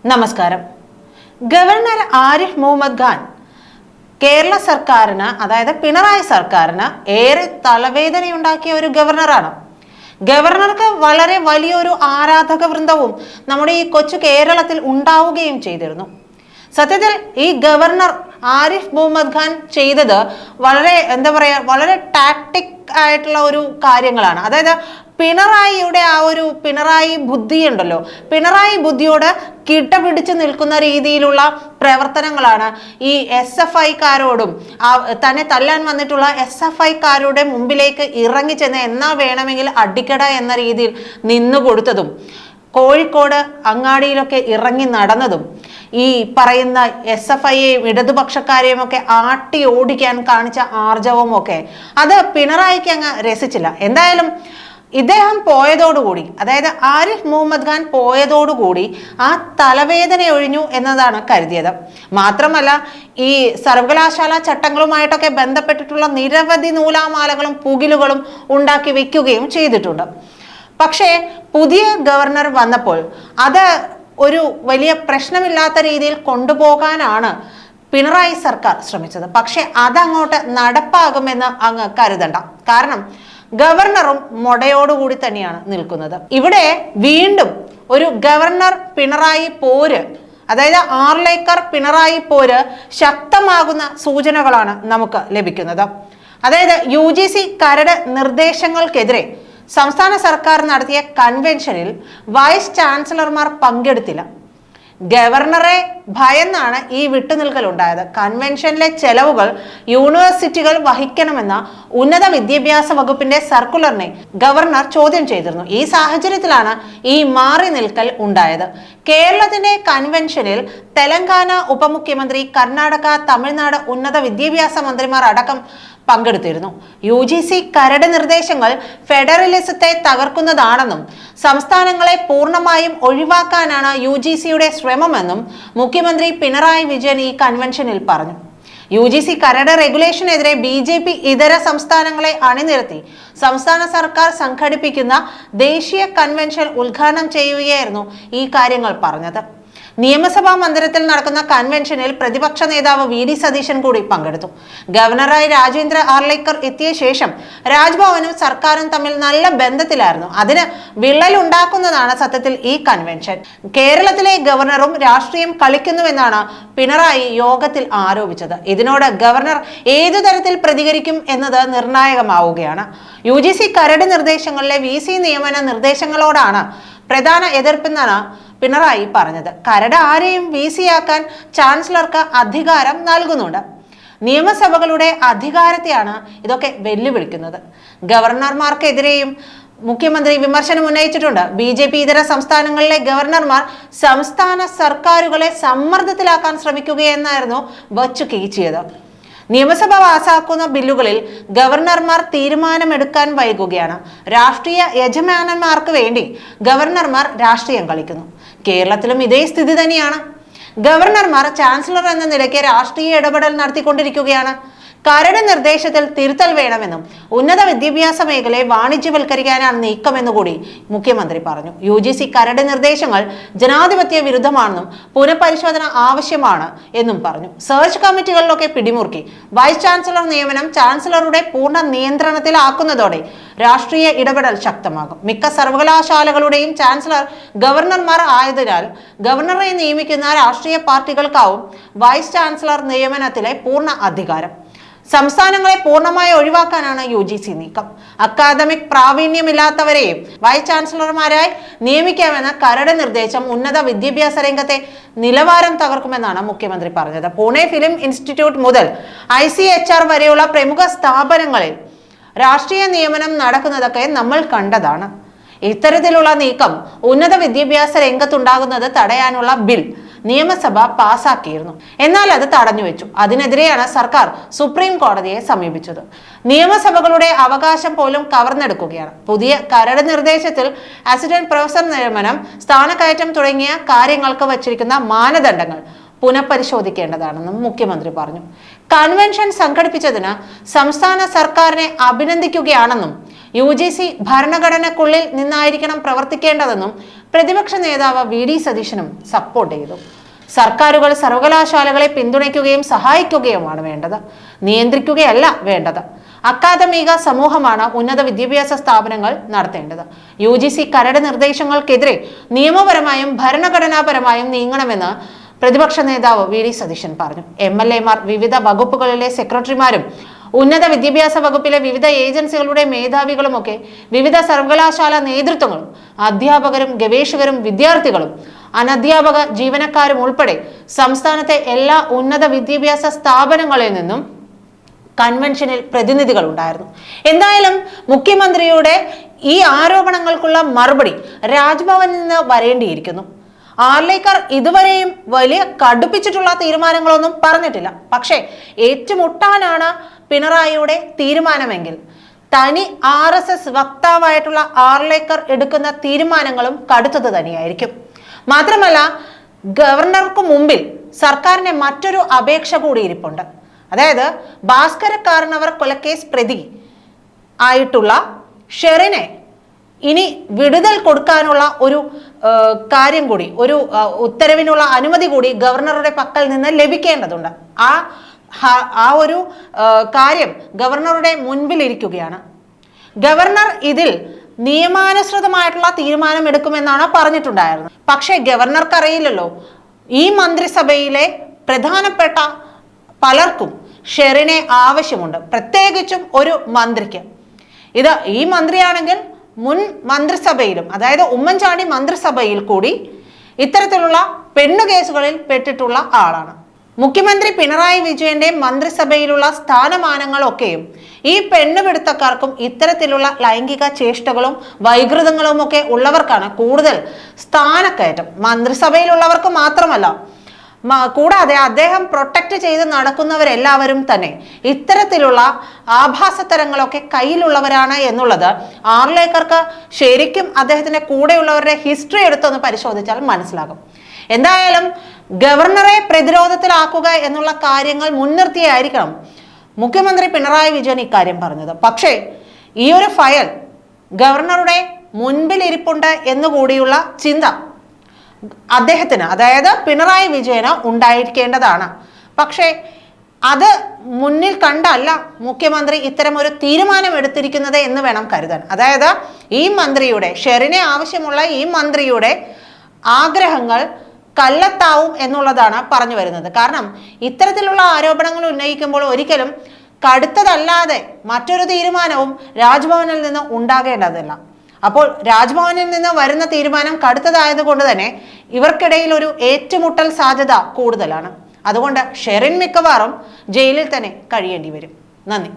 നമസ്കാരം. ഗവർണർ ആരിഫ് മുഹമ്മദ് ഖാൻ കേരള സർക്കാരിന്, അതായത് പിണറായി സർക്കാരിന് ഏറെ തലവേദനയുണ്ടാക്കിയ ഒരു ഗവർണറാണ്. ഗവർണർക്ക് വളരെ വലിയൊരു ആരാധക വൃന്ദവും നമ്മുടെ ഈ കൊച്ചു കേരളത്തിൽ ഉണ്ടാവുകയും ചെയ്തിരുന്നു. സത്യത്തിൽ ഈ ഗവർണർ ആരിഫ് മുഹമ്മദ് ഖാൻ ചെയ്തത് വളരെ ടാക്ടിക് ആയിട്ടുള്ള ഒരു കാര്യങ്ങളാണ്. അതായത് പിണറായിയുടെ ആ ഒരു പിണറായി ബുദ്ധിയുണ്ടല്ലോ, പിണറായി ബുദ്ധിയോട് കിട്ടപിടിച്ച് നിൽക്കുന്ന രീതിയിലുള്ള പ്രവർത്തനങ്ങളാണ് ഈ SFIക്കാരോടും തന്നെ തല്ലാൻ വന്നിട്ടുള്ള SFIക്കാരുടെ മുമ്പിലേക്ക് ഇറങ്ങിച്ചെന്ന് എന്നാ വേണമെങ്കിൽ അടിക്കട എന്ന രീതിയിൽ നിന്നു കൊടുത്തതും, കോഴിക്കോട് അങ്ങാടിയിലൊക്കെ ഇറങ്ങി നടന്നതും, ഈ പറയുന്ന SFIയെയും ഇടതുപക്ഷക്കാരെയും ഒക്കെ ആട്ടി ഓടിക്കാൻ കാണിച്ച ആർജവവും ഒക്കെ അത് പിണറായിക്ക് അങ്ങ് രസിച്ചില്ല. എന്തായാലും ഇദ്ദേഹം പോയതോടുകൂടി, അതായത് ആരിഫ് മുഹമ്മദ് ഖാൻ പോയതോടുകൂടി ആ തലവേദന ഒഴിഞ്ഞു എന്നതാണ് കരുതിയത്. മാത്രമല്ല, ഈ സർവകലാശാല ചട്ടങ്ങളുമായിട്ടൊക്കെ ബന്ധപ്പെട്ടിട്ടുള്ള നിരവധി നൂലാമാലകളും പുകിലുകളും ഉണ്ടാക്കി വെക്കുകയും ചെയ്തിട്ടുണ്ട്. പക്ഷേ പുതിയ ഗവർണർ വന്നപ്പോൾ അത് ഒരു വലിയ പ്രശ്നമില്ലാത്ത രീതിയിൽ കൊണ്ടുപോകാനാണ് പിണറായി സർക്കാർ ശ്രമിച്ചത്. പക്ഷെ അതങ്ങോട്ട് നടപ്പാകുമെന്ന് അങ്ങ് കരുതണ്ട. കാരണം ഗവർണറും മൊടയോടുകൂടി തന്നെയാണ് നിൽക്കുന്നത്. ഇവിടെ വീണ്ടും ഒരു ഗവർണർ പിണറായി പോര്, അതായത് ആർലേക്കർ പിണറായി പോര് ശക്തമാകുന്ന സൂചനകളാണ് നമുക്ക് ലഭിക്കുന്നത്. അതായത് UGC കരട് നിർദ്ദേശങ്ങൾക്കെതിരെ സംസ്ഥാന സർക്കാർ നടത്തിയ കൺവെൻഷനിൽ വൈസ് ചാൻസലർമാർ പങ്കെടുത്തില്ല. ഗവർണറെ ഭയന്നാണ് ഈ വിട്ടുനിൽക്കൽ ഉണ്ടായത്. കൺവെൻഷനിലെ ചെലവുകൾ യൂണിവേഴ്സിറ്റികൾ വഹിക്കണമെന്ന ഉന്നത വിദ്യാഭ്യാസ വകുപ്പിന്റെ സർക്കുലറിനെ ഗവർണർ ചോദ്യം ചെയ്തിരുന്നു. ഈ സാഹചര്യത്തിലാണ് ഈ മാറി നിൽക്കൽ ഉണ്ടായത്. കേരളത്തിന്റെ കൺവെൻഷനിൽ തെലങ്കാന ഉപമുഖ്യമന്ത്രി, കർണാടക, തമിഴ്നാട് ഉന്നത വിദ്യാഭ്യാസ മന്ത്രിമാർ അടക്കം പങ്കെടുത്തിരുന്നു. UGC കരട് നിർദ്ദേശങ്ങൾ ഫെഡറലിസത്തെ തകർക്കുന്നതാണെന്നും സംസ്ഥാനങ്ങളെ പൂർണ്ണമായും ഒഴിവാക്കാനാണ് UGCയുടെ ശ്രമമെന്നും മുഖ്യമന്ത്രി പിണറായി വിജയൻ ഈ കൺവെൻഷനിൽ പറഞ്ഞു. UGC കരട് റെഗുലേഷനെതിരെ BJP ഇതര സംസ്ഥാനങ്ങളെ അണിനിരത്തി സംസ്ഥാന സർക്കാർ സംഘടിപ്പിക്കുന്ന ദേശീയ കൺവെൻഷൻ ഉദ്ഘാടനം ചെയ്യുകയായിരുന്നു ഈ കാര്യങ്ങൾ പറഞ്ഞത്. നിയമസഭാ മന്ദിരത്തിൽ നടക്കുന്ന കൺവെൻഷനിൽ പ്രതിപക്ഷ നേതാവ് VD സതീശൻ കൂടി പങ്കെടുത്തു. ഗവർണറായി രാജേന്ദ്ര ആർലേക്കർ എത്തിയ ശേഷം രാജ്ഭവനും സർക്കാരും തമ്മിൽ നല്ല ബന്ധത്തിലായിരുന്നു. അതിന് വിള്ളലുണ്ടാക്കുന്നതാണ് സത്യത്തിൽ ഈ കൺവെൻഷൻ. കേരളത്തിലെ ഗവർണറും രാഷ്ട്രീയം കളിക്കുന്നുവെന്നാണ് പിണറായി യോഗത്തിൽ ആരോപിച്ചത്. ഇതിനോട് ഗവർണർ ഏതു തരത്തിൽ പ്രതികരിക്കും എന്നത് നിർണായകമാവുകയാണ്. UGC കരട് നിർദ്ദേശങ്ങളിലെ VC നിയമന നിർദ്ദേശങ്ങളോടാണ് പ്രധാന എതിർപ്പെന്നാണ് പിണറായി പറഞ്ഞത്. കരട് ആരെയും VC ആക്കാൻ ചാൻസലർക്ക് അധികാരം നൽകുന്നുണ്ട്. നിയമസഭകളുടെ അധികാരത്തെയാണ് ഇതൊക്കെ വെല്ലുവിളിക്കുന്നത്. ഗവർണർമാർക്കെതിരെയും മുഖ്യമന്ത്രി വിമർശനം ഉന്നയിച്ചിട്ടുണ്ട്. BJP ഇതര സംസ്ഥാനങ്ങളിലെ ഗവർണർമാർ സംസ്ഥാന സർക്കാരുകളെ സമ്മർദ്ദത്തിലാക്കാൻ ശ്രമിക്കുകയെന്നായിരുന്നു വച്ചു കീച്ചിയത്. നിയമസഭ പാസാക്കുന്ന ബില്ലുകളിൽ ഗവർണർമാർ തീരുമാനമെടുക്കാൻ വൈകുകയാണ്. രാഷ്ട്രീയ യജമാനന്മാർക്ക് വേണ്ടി ഗവർണർമാർ രാഷ്ട്രീയം കളിക്കുന്നു. കേരളത്തിലും ഇതേ സ്ഥിതി തന്നെയാണ്. ഗവർണർമാർ ചാൻസലർ എന്ന നിലയ്ക്ക് രാഷ്ട്രീയ ഇടപെടൽ നടത്തിക്കൊണ്ടിരിക്കുകയാണ്. കരട് നിർദ്ദേശത്തിൽ തിരുത്തൽ വേണമെന്നും ഉന്നത വിദ്യാഭ്യാസ മേഖലയെ വാണിജ്യവൽക്കരിക്കാനാണ് നീക്കമെന്നുകൂടി മുഖ്യമന്ത്രി പറഞ്ഞു. UGC കരട് നിർദ്ദേശങ്ങൾ ജനാധിപത്യ വിരുദ്ധമാണെന്നും പുനഃപരിശോധന ആവശ്യമാണ് എന്നും പറഞ്ഞു. സെർച്ച് കമ്മിറ്റികളിലൊക്കെ പിടിമുറുക്കി. വൈസ് ചാൻസലർ നിയമനം ചാൻസലറുടെ പൂർണ്ണ നിയന്ത്രണത്തിലാക്കുന്നതോടെ രാഷ്ട്രീയ ഇടപെടൽ ശക്തമാകും. മിക്ക സർവകലാശാലകളുടെയും ചാൻസലർ ഗവർണർമാർ ആയതിനാൽ ഗവർണറെ നിയമിക്കുന്ന രാഷ്ട്രീയ പാർട്ടികൾക്കാവും വൈസ് ചാൻസലർ നിയമനത്തിലെ പൂർണ്ണ അധികാരം. സംസ്ഥാനങ്ങളെ പൂർണ്ണമായി ഒഴിവാക്കാനാണ് UGC നീക്കം. അക്കാദമിക് പ്രാവീണ്യമില്ലാത്തവരെയും വൈസ് ചാൻസലർമാരായി നിയമിക്കാമെന്ന കരട് നിർദ്ദേശം ഉന്നത വിദ്യാഭ്യാസ രംഗത്തെ നിലവാരം തകർക്കുമെന്നാണ് മുഖ്യമന്ത്രി പറഞ്ഞത്. പൂനെ ഫിലിം ഇൻസ്റ്റിറ്റ്യൂട്ട് മുതൽ ICHR വരെയുള്ള പ്രമുഖ സ്ഥാപനങ്ങളിൽ രാഷ്ട്രീയ നിയമനം നടക്കുന്നതൊക്കെ നമ്മൾ കണ്ടതാണ്. ഇത്തരത്തിലുള്ള നീക്കം ഉന്നത വിദ്യാഭ്യാസ രംഗത്തുണ്ടാകുന്നത് തടയാനുള്ള ബിൽ നിയമസഭ പാസാക്കിയിരുന്നു. എന്നാൽ അത് തടഞ്ഞുവെച്ചു. അതിനെതിരെയാണ് സർക്കാർ സുപ്രീം കോടതിയെ സമീപിച്ചത്. നിയമസഭകളുടെ അവകാശം പോലും കവർന്നെടുക്കുകയാണ്. പുതിയ കരട് നിർദ്ദേശത്തിൽ അസിസ്റ്റന്റ് പ്രൊഫസർ നിയമനം, സ്ഥാനക്കയറ്റം തുടങ്ങിയ കാര്യങ്ങൾക്ക് വച്ചിരിക്കുന്ന മാനദണ്ഡങ്ങൾ പുനഃപരിശോധിക്കേണ്ടതാണെന്നും മുഖ്യമന്ത്രി പറഞ്ഞു. കൺവെൻഷൻ സംഘടിപ്പിച്ചതിന് സംസ്ഥാന സർക്കാരിനെ അഭിനന്ദിക്കുകയാണെന്നും UGC ഭരണഘടനയ്ക്കുള്ളിൽ നിന്നായിരിക്കണം പ്രവർത്തിക്കേണ്ടതെന്നും പ്രതിപക്ഷ നേതാവ് VD സതീശനും സപ്പോർട്ട് ചെയ്തു. സർക്കാരുകൾ സർവകലാശാലകളെ പിന്തുണയ്ക്കുകയും സഹായിക്കുകയുമാണ് വേണ്ടത്, നിയന്ത്രിക്കുകയല്ല വേണ്ടത്. അക്കാദമിക സമൂഹമാണ് ഉന്നത വിദ്യാഭ്യാസ സ്ഥാപനങ്ങൾ നടത്തേണ്ടത്. UGC കരട് നിർദ്ദേശങ്ങൾക്കെതിരെ നിയമപരമായും ഭരണഘടനാപരമായും നീങ്ങണമെന്ന് പ്രതിപക്ഷ നേതാവ് VD സതീശൻ പറഞ്ഞു. MLA മാർ, വിവിധ വകുപ്പുകളിലെ സെക്രട്ടറിമാരും ഉന്നത വിദ്യാഭ്യാസ വകുപ്പിലെ വിവിധ ഏജൻസികളുടെ മേധാവികളുമൊക്കെ വിവിധ സർവകലാശാല നേതൃത്വങ്ങളും അധ്യാപകരും ഗവേഷകരും വിദ്യാർത്ഥികളും അനധ്യാപക ജീവനക്കാരും ഉൾപ്പെടെ സംസ്ഥാനത്തെ എല്ലാ ഉന്നത വിദ്യാഭ്യാസ സ്ഥാപനങ്ങളിൽ നിന്നും കൺവെൻഷനിൽ പ്രതിനിധികൾ ഉണ്ടായിരുന്നു. എന്തായാലും മുഖ്യമന്ത്രിയുടെ ഈ ആരോപണങ്ങൾക്കുള്ള മറുപടി രാജ്ഭവനിൽ നിന്ന് വരേണ്ടിയിരിക്കുന്നു. ആർലേക്കർ ഇതുവരെയും വലിയ കടുപ്പിച്ചിട്ടുള്ള തീരുമാനങ്ങളൊന്നും പറഞ്ഞിട്ടില്ല. പക്ഷേ ഏറ്റുമുട്ടാനാണ് പിണറായിയുടെ തീരുമാനമെങ്കിൽ തനി RSS വക്താവായിട്ടുള്ള ആർലേക്കർ എടുക്കുന്ന തീരുമാനങ്ങളും കടുത്തത് തന്നെയായിരിക്കും. മാത്രമല്ല, ഗവർണർക്ക് മുമ്പിൽ സർക്കാരിന്റെ മറ്റൊരു അപേക്ഷ കൂടി ഇരിപ്പുണ്ട്. അതായത് ഭാസ്കര കാർണവർ കൊലക്കേസ് പ്രതി ആയിട്ടുള്ള ഷെറിനെ ഇനി വിടുതൽ കൊടുക്കാനുള്ള ഒരു കാര്യം കൂടി, ഒരു ഉത്തരവിനുള്ള അനുമതി കൂടി ഗവർണറുടെ പക്കൽ നിന്ന് ലഭിക്കേണ്ടതുണ്ട്. ആ ഒരു കാര്യം ഗവർണറുടെ മുൻപിൽ ഇരിക്കുകയാണ്. ഗവർണർ ഇതിൽ നിയമാനുസൃതമായിട്ടുള്ള തീരുമാനം എടുക്കുമെന്നാണ് പറഞ്ഞിട്ടുണ്ടായിരുന്നത്. പക്ഷേ ഗവർണർക്ക് അറിയില്ലല്ലോ, ഈ മന്ത്രിസഭയിലെ പ്രധാനപ്പെട്ട പലർക്കും ഷെറിനെ ആവശ്യമുണ്ട്, പ്രത്യേകിച്ചും ഒരു മന്ത്രിക്ക്. ഈ മന്ത്രിയാണെങ്കിൽ മുൻ മന്ത്രിസഭയിലും, അതായത് ഉമ്മൻചാണ്ടി മന്ത്രിസഭയിൽ കൂടി ഇത്തരത്തിലുള്ള പെണ്ണു കേസുകളിൽ പെട്ടിട്ടുള്ള ആളാണ്. മുഖ്യമന്ത്രി പിണറായി വിജയന്റെ മന്ത്രിസഭയിലുള്ള സ്ഥാനമാനങ്ങളൊക്കെയും ഈ പെണ്ണുപിടുത്തക്കാർക്കും ഇത്തരത്തിലുള്ള ലൈംഗിക ചേഷ്ടകളും വൈകൃതങ്ങളും ഒക്കെ ഉള്ളവർക്കാണ് കൂടുതൽ സ്ഥാനക്കയറ്റം. മന്ത്രിസഭയിലുള്ളവർക്ക് മാത്രമല്ല, കൂടാതെ അദ്ദേഹം പ്രൊട്ടക്ട് ചെയ്ത് നടക്കുന്നവരെല്ലാവരും തന്നെ ഇത്തരത്തിലുള്ള ആഭാസത്തരങ്ങളൊക്കെ കയ്യിലുള്ളവരാണ് എന്നുള്ളത് ആർലേക്കർക്ക് ശരിക്കും അദ്ദേഹത്തിന്റെ കൂടെയുള്ളവരുടെ ഹിസ്റ്ററി എടുത്തൊന്ന് പരിശോധിച്ചാൽ മനസ്സിലാകും. എന്തായാലും ഗവർണറെ പ്രതിരോധത്തിലാക്കുക എന്നുള്ള കാര്യങ്ങൾ മുൻനിർത്തിയായിരിക്കണം മുഖ്യമന്ത്രി പിണറായി വിജയൻ ഇക്കാര്യം പറഞ്ഞത്. പക്ഷേ ഈ ഒരു ഫയൽ ഗവർണറുടെ മുൻപിൽ ഇരിപ്പുണ്ട് എന്നുകൂടിയുള്ള ചിന്ത അദ്ദേഹത്തിന്, അതായത് പിണറായി വിജയന് ഉണ്ടായിരിക്കേണ്ടതാണ്. പക്ഷേ അത് മുന്നിൽ കണ്ടല്ല മുഖ്യമന്ത്രി ഇത്തരം ഒരു തീരുമാനം എടുത്തിരിക്കുന്നത് എന്ന് വേണം കരുതാൻ. അതായത് ഈ മന്ത്രിയുടെ, ഷെറിനെ ആവശ്യമുള്ള ഈ മന്ത്രിയുടെ ആഗ്രഹങ്ങൾ കല്ലെത്താവും എന്നുള്ളതാണ് പറഞ്ഞു വരുന്നത്. കാരണം ഇത്തരത്തിലുള്ള ആരോപണങ്ങൾ ഉന്നയിക്കുമ്പോൾ ഒരിക്കലും കടുത്തതല്ലാതെ മറ്റൊരു തീരുമാനവും രാജ്ഭവനിൽ നിന്ന് ഉണ്ടാകേണ്ടതില്ല. അപ്പോൾ രാജ്ഭവനിൽ നിന്ന് വരുന്ന തീരുമാനം കടുത്തതായതുകൊണ്ട് തന്നെ ഇവർക്കിടയിൽ ഒരു ഏറ്റുമുട്ടൽ സാധ്യത കൂടുതലാണ്. അതുകൊണ്ട് ഷെറിൻ മിക്കവാറും ജയിലിൽ തന്നെ കഴിയേണ്ടി വരും. നന്ദി.